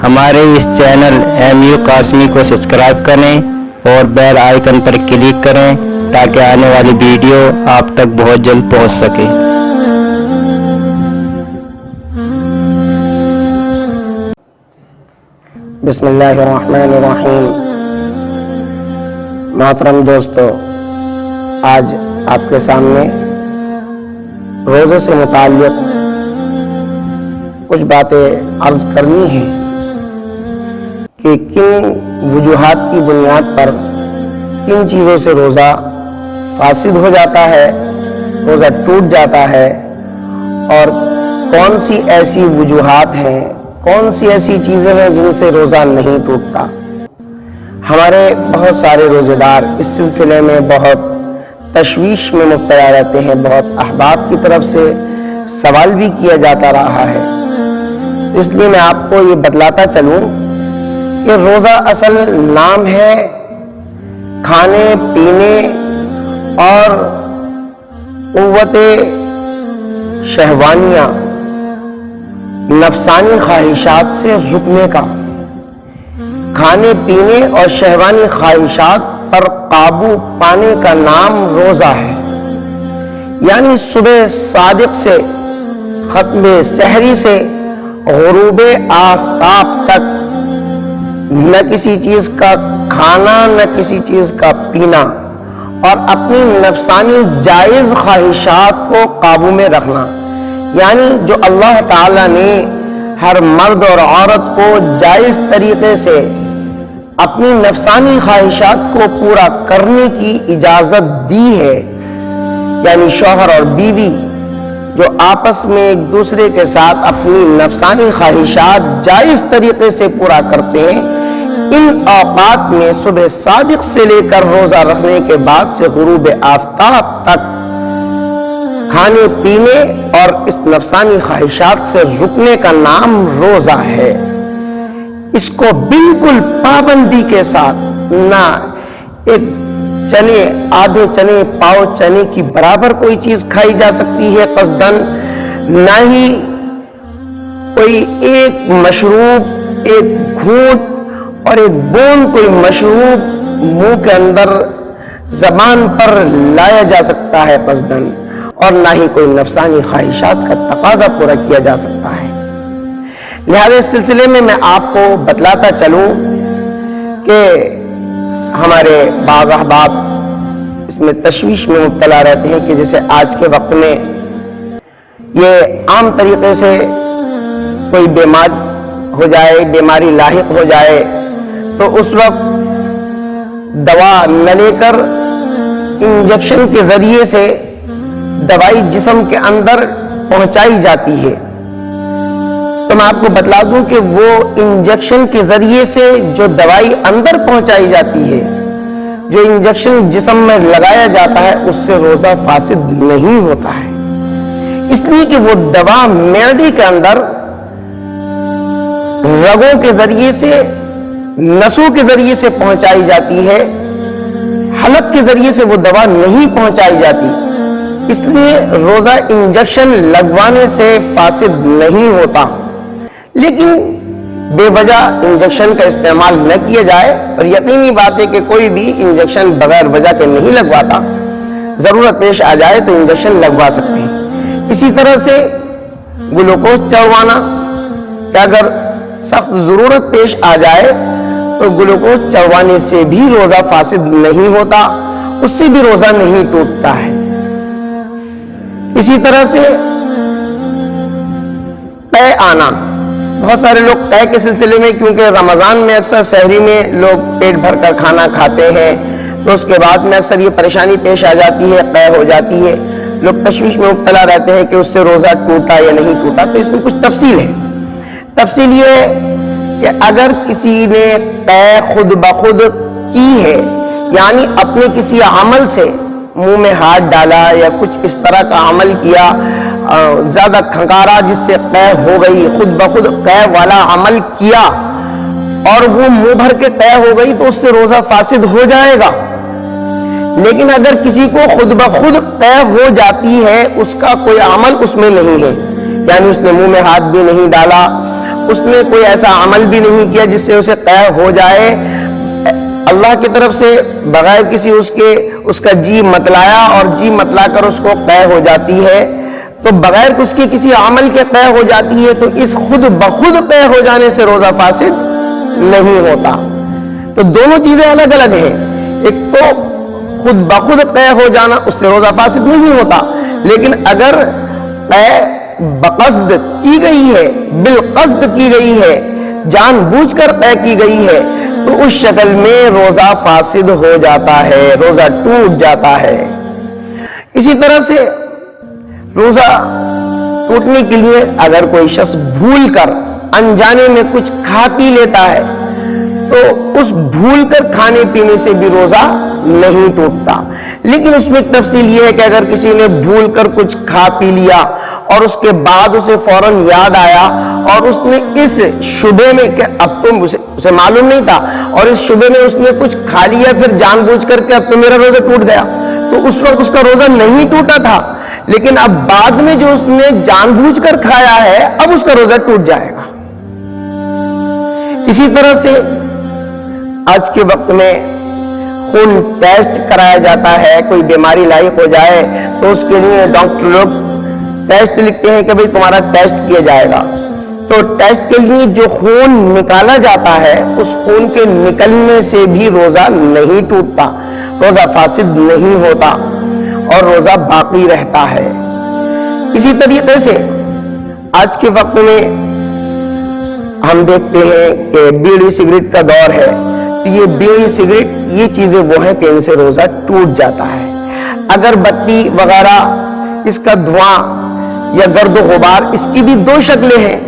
ہمارے اس channel MU Qasmi کو subscribe کریں اور بیل آئیکن پر کلک کریں تاکہ آنے والی ویڈیو آپ تک بہت جلد پہنچ سکے۔ بسم اللہ الرحمن الرحیم۔ محترم دوستو، آج آپ کے سامنے روزے سے متعلق کچھ باتیں عرض کرنی ہیں کہ کن وجوہات کی بنیاد پر کن چیزوں سے روزہ فاسد ہو جاتا ہے، روزہ ٹوٹ جاتا ہے، اور کون سی ایسی وجوہات ہیں، کون سی ایسی چیزیں ہیں جن سے روزہ نہیں ٹوٹتا۔ ہمارے بہت سارے روزے دار اس سلسلے میں بہت تشویش میں مبتلا رہتے ہیں، بہت احباب کی طرف سے سوال بھی کیا جاتا رہا ہے۔ اس لیے میں آپ کو یہ بتلاتا چلوں کہ روزہ اصل نام ہے کھانے پینے اور قوت شہوانیہ، نفسانی خواہشات سے رکنے کا۔ کھانے پینے اور شہوانی خواہشات پر قابو پانے کا نام روزہ ہے۔ یعنی صبح صادق سے ختم سحری سے غروب آفتاب تک نہ کسی چیز کا کھانا نہ کسی چیز کا پینا، اور اپنی نفسانی جائز خواہشات کو قابو میں رکھنا۔ یعنی جو اللہ تعالیٰ نے ہر مرد اور عورت کو جائز طریقے سے اپنی نفسانی خواہشات کو پورا کرنے کی اجازت دی ہے، یعنی شوہر اور بیوی جو آپس میں ایک دوسرے کے ساتھ اپنی نفسانی خواہشات جائز طریقے سے پورا کرتے ہیں، ان اوقات میں صبح صادق سے لے کر روزہ رکھنے کے بعد سے غروب آفتاب تک کھانے پینے اور اس نفسانی خواہشات سے رکنے کا نام روزہ ہے۔ اس کو بالکل پابندی کے ساتھ، نہ ایک چنے، آدھے چنے، پاؤ چنے کی برابر کوئی چیز کھائی جا سکتی ہے قصداً، نہ ہی کوئی ایک مشروب، ایک گھونٹ اور ایک بوند کوئی مشروب منہ کے اندر زبان پر لایا جا سکتا ہے قصداً، اور نہ ہی کوئی نفسانی خواہشات کا تقاضا پورا کیا جا سکتا ہے۔ لہذا اس سلسلے میں آپ کو بتلاتا چلوں کہ ہمارے بعض احباب اس میں تشویش میں مبتلا رہتے ہیں کہ جیسے آج کے وقت میں یہ عام طریقے سے کوئی بیمار ہو جائے، بیماری لاحق ہو جائے، تو اس وقت دوا نہ لے کر انجیکشن کے ذریعے سے دوائی جسم کے اندر پہنچائی جاتی ہے۔ تو میں آپ کو بتلا دوں کہ وہ انجیکشن کے ذریعے سے جو دوائی اندر پہنچائی جاتی ہے، جو انجیکشن جسم میں لگایا جاتا ہے، اس سے روزہ فاسد نہیں ہوتا ہے، اس لیے کہ وہ دوا معدے کے اندر رگوں کے ذریعے سے، نسوں کے ذریعے سے پہنچائی جاتی ہے، حلق کے ذریعے سے وہ دوا نہیں پہنچائی جاتی۔ اس لیے روزہ انجیکشن لگوانے سے فاسد نہیں ہوتا، لیکن بے وجہ انجیکشن کا استعمال نہ کیا جائے، اور یقینی بات ہے کہ کوئی بھی انجیکشن بغیر وجہ کے نہیں لگواتا، ضرورت پیش آ جائے تو انجیکشن لگوا سکتے ہیں۔ اسی طرح سے گلوکوز چڑھوانا، کہ اگر سخت ضرورت پیش آ جائے تو گلوکوز چڑھوانے سے بھی روزہ فاسد نہیں ہوتا، اس سے بھی روزہ نہیں ٹوٹتا ہے۔ اسی طرح سے قے آنا، بہت سارے لوگ قے کے سلسلے میں، کیونکہ رمضان میں اکثر سحری میں لوگ پیٹ بھر کر کھانا کھاتے ہیں، تو اس کے بعد میں اکثر یہ پریشانی پیش آ جاتی ہے، قے ہو جاتی ہے، لوگ تشویش میں مبتلا رہتے ہیں کہ اس سے روزہ ٹوٹا یا نہیں ٹوٹا۔ تو اس میں کچھ تفصیل ہے۔ تفصیل یہ ہے کہ اگر کسی نے قے خود بخود کی ہے، یعنی اپنے کسی عمل سے منہ میں ہاتھ ڈالا یا کچھ اس طرح کا عمل کیا، زیادہ کھنکارا جس سے قے ہو گئی، خود بخود قے والا عمل کیا اور وہ منہ بھر کے قے ہو گئی، تو اس سے روزہ فاسد ہو جائے گا۔ لیکن اگر کسی کو خود بخود قے ہو جاتی ہے، اس کا کوئی عمل اس میں نہیں ہے، یعنی اس نے منہ میں ہاتھ بھی نہیں ڈالا اس نے کوئی ایسا عمل بھی نہیں کیا جس سے اسے قے ہو جائے، اللہ کی طرف سے بغیر کسی اس کا جی متلایا اور جی متلا کر اس کو قے ہو جاتی ہے، تو بغیر اس کے کسی عمل کے قے ہو جاتی ہے، تو اس خود بخود قے ہو جانے سے روزہ فاسد نہیں ہوتا۔ تو دونوں چیزیں الگ الگ ہیں، ایک تو خود بخود قے ہو جانا، اس سے روزہ فاسد نہیں ہوتا، لیکن اگر قے بقصد کی گئی ہے، بالقصد کی گئی ہے، جان بوجھ کر قے کی گئی ہے، تو اس شکل میں روزہ فاسد ہو جاتا ہے، روزہ ٹوٹ جاتا ہے۔ اسی طرح سے روزہ ٹوٹنے کے لیے اگر کوئی شخص بھول کر انجانے میں کچھ کھا پی لیتا ہے تو اس بھول کر کھانے پینے سے بھی روزہ نہیں ٹوٹتا، لیکن اس میں ایک تفصیل یہ ہے کہ اگر کسی نے بھول کر کچھ کھا پی لیا اور اس کے بعد اسے فوراً یاد آیا اور اس نے اس شبے میں کہ اب تو اسے معلوم نہیں تھا اور اس شبے میں اس نے کچھ کھا لیا پھر جان بوجھ کر کہ اب تو میرا روزہ ٹوٹ گیا، تو اس وقت اس کا روزہ نہیں ٹوٹا تھا، لیکن اب بعد میں جو اس نے جان بوجھ کر کھایا ہے اب اس کا روزہ ٹوٹ جائے گا۔ اسی طرح سے آج کے وقت میں خون ٹیسٹ کرایا جاتا ہے، کوئی بیماری لاحق ہو جائے تو اس کے لیے ڈاکٹر لوگ ٹیسٹ لکھتے ہیں کہ بھئی تمہارا ٹیسٹ کیا جائے گا، تو ٹیسٹ کے لیے جو خون نکالا جاتا ہے اس خون کے نکلنے سے بھی روزہ نہیں ٹوٹتا، روزہ فاسد نہیں ہوتا اور روزہ باقی رہتا ہے۔ اسی طریقے سے آج کے وقت میں ہم دیکھتے ہیں کہ بیڑی سگریٹ کا دور ہے، یہ بیڑی سگریٹ یہ چیزیں وہ ہیں کہ ان سے روزہ ٹوٹ جاتا ہے۔ اگر بتی وغیرہ اس کا دھواں یا گرد و غبار، اس کی بھی دو شکلیں ہیں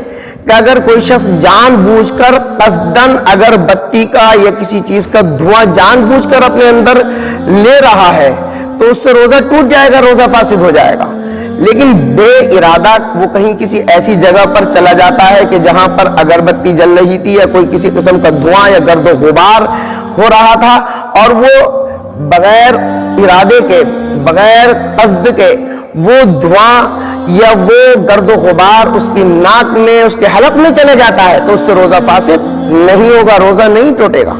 کہ اگر کوئی شخص جان بوجھ کر قصدن اگر بتی کا یا کسی چیز کا دھواں جان بوجھ کر اپنے اندر لے رہا ہے تو اس سے روزہ ٹوٹ جائے گا، روزہ فاسد ہو جائے گا، لیکن بے ارادہ وہ کہیں کسی ایسی جگہ پر چلا جاتا ہے کہ جہاں پر اگر بتی جل رہی تھی یا کوئی کسی قسم کا دھواں یا گرد و غبار ہو رہا تھا اور وہ بغیر ارادے کے بغیر قصد کے وہ دھواں یا وہ گرد و غبار اس کی ناک میں اس کے حلق میں چلے جاتا ہے تو اس سے روزہ فاسد نہیں ہوگا، روزہ نہیں ٹوٹے گا۔